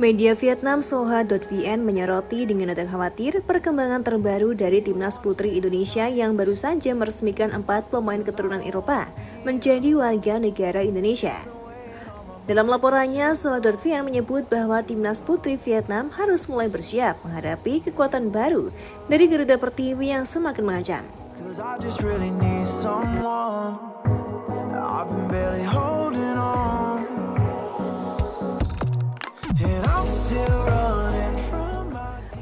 Media Vietnam Soha.vn menyoroti dengan nada khawatir perkembangan terbaru dari Timnas Putri Indonesia yang baru saja meresmikan 4 pemain keturunan Eropa menjadi warga negara Indonesia. Dalam laporannya, Soha.vn menyebut bahwa Timnas Putri Vietnam harus mulai bersiap menghadapi kekuatan baru dari Garuda Pertiwi yang semakin mengancam.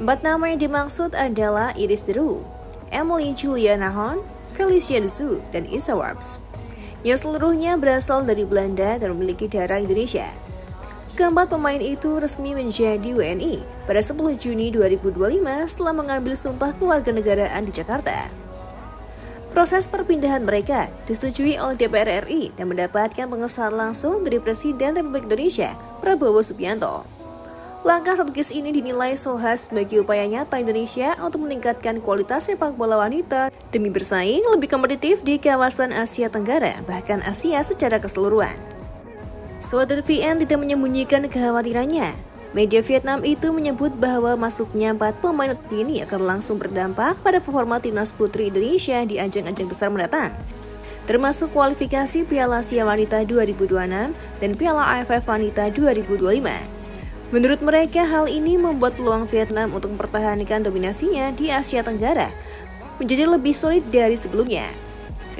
Empat nama yang dimaksud adalah Iris Deru, Emily Julia Nahon, Felicia Desu, dan Isa Warps, yang seluruhnya berasal dari Belanda dan memiliki darah Indonesia. Keempat pemain itu resmi menjadi WNI pada 10 Juni 2025 setelah mengambil sumpah kewarganegaraan di Jakarta. Proses perpindahan mereka disetujui oleh DPR RI dan mendapatkan pengesahan langsung dari Presiden Republik Indonesia, Prabowo Subianto. Langkah strategis ini dinilai Soha sebagai upaya nyata Indonesia untuk meningkatkan kualitas sepak bola wanita demi bersaing lebih kompetitif di kawasan Asia Tenggara, bahkan Asia secara keseluruhan. Soha.vn tidak menyembunyikan kekhawatirannya. Media Vietnam itu menyebut bahwa masuknya 4 pemain ini akan langsung berdampak pada performa Timnas Putri Indonesia di ajang-ajang besar mendatang, termasuk kualifikasi Piala Asia Wanita 2026 dan Piala AFF Wanita 2025. Menurut mereka, hal ini membuat peluang Vietnam untuk mempertahankan dominasinya di Asia Tenggara menjadi lebih solid dari sebelumnya.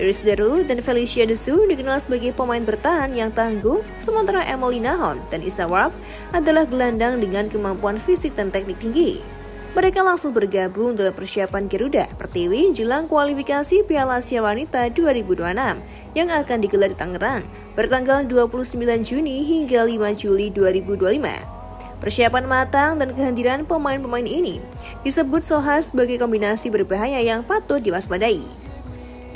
Iris Deru dan Felicia Desu dikenal sebagai pemain bertahan yang tangguh, sementara Emily Nahon dan Isa Warp adalah gelandang dengan kemampuan fisik dan teknik tinggi. Mereka langsung bergabung dalam persiapan Garuda Pertiwi jelang kualifikasi Piala Asia Wanita 2026 yang akan digelar di Tangerang bertanggal 29 Juni hingga 5 Juli 2025. Persiapan matang dan kehadiran pemain-pemain ini disebut Soha sebagai kombinasi berbahaya yang patut diwaspadai.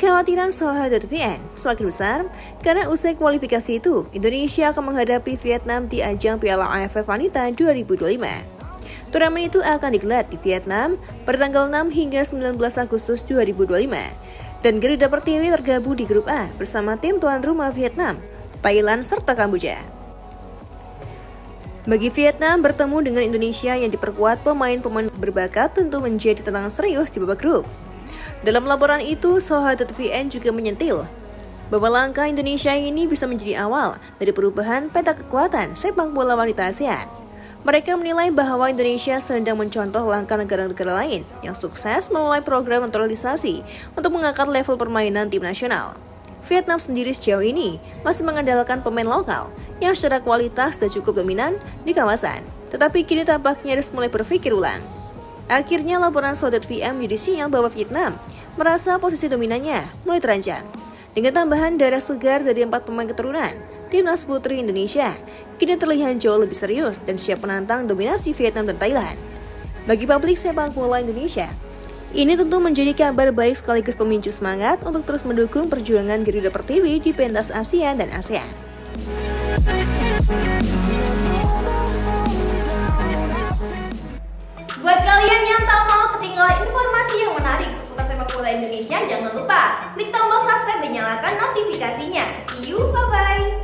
Kekhawatiran Soha.vn semakin besar karena usai kualifikasi itu, Indonesia akan menghadapi Vietnam di ajang Piala AFF Wanita 2025. Turnamen itu akan digelar di Vietnam pada tanggal 6 hingga 19 Agustus 2025. Dan Garuda Pertiwi tergabung di grup A bersama tim tuan rumah Vietnam, Thailand, serta Kamboja. Bagi Vietnam, bertemu dengan Indonesia yang diperkuat pemain-pemain berbakat tentu menjadi tantangan serius di babak grup. Dalam laporan itu, Soha.vn juga menyentil bahwa langkah Indonesia ini bisa menjadi awal dari perubahan peta kekuatan sepak bola wanita ASEAN. Mereka menilai bahwa Indonesia sedang mencontoh langkah negara-negara lain yang sukses memulai program naturalisasi untuk mengangkat level permainan tim nasional. Vietnam sendiri sejauh ini masih mengandalkan pemain lokal yang secara kualitas sudah cukup dominan di kawasan, tetapi kini tampaknya harus mulai berpikir ulang. Akhirnya laporan Soha.vn menjadi sinyal bahwa Vietnam merasa posisi dominannya mulai terancam. Dengan tambahan darah segar dari 4 pemain keturunan, Timnas Putri Indonesia kini terlihat jauh lebih serius dan siap menantang dominasi Vietnam dan Thailand. Bagi publik sepak bola Indonesia, ini tentu menjadi kabar baik sekaligus pemicu semangat untuk terus mendukung perjuangan Garuda Pertiwi di pentas Asia dan ASEAN. Buat kalian yang tak mau ketinggalan informasi yang menarik seputar sepak bola Indonesia, jangan lupa klik tombol subscribe dan nyalakan notifikasinya. See you, bye-bye!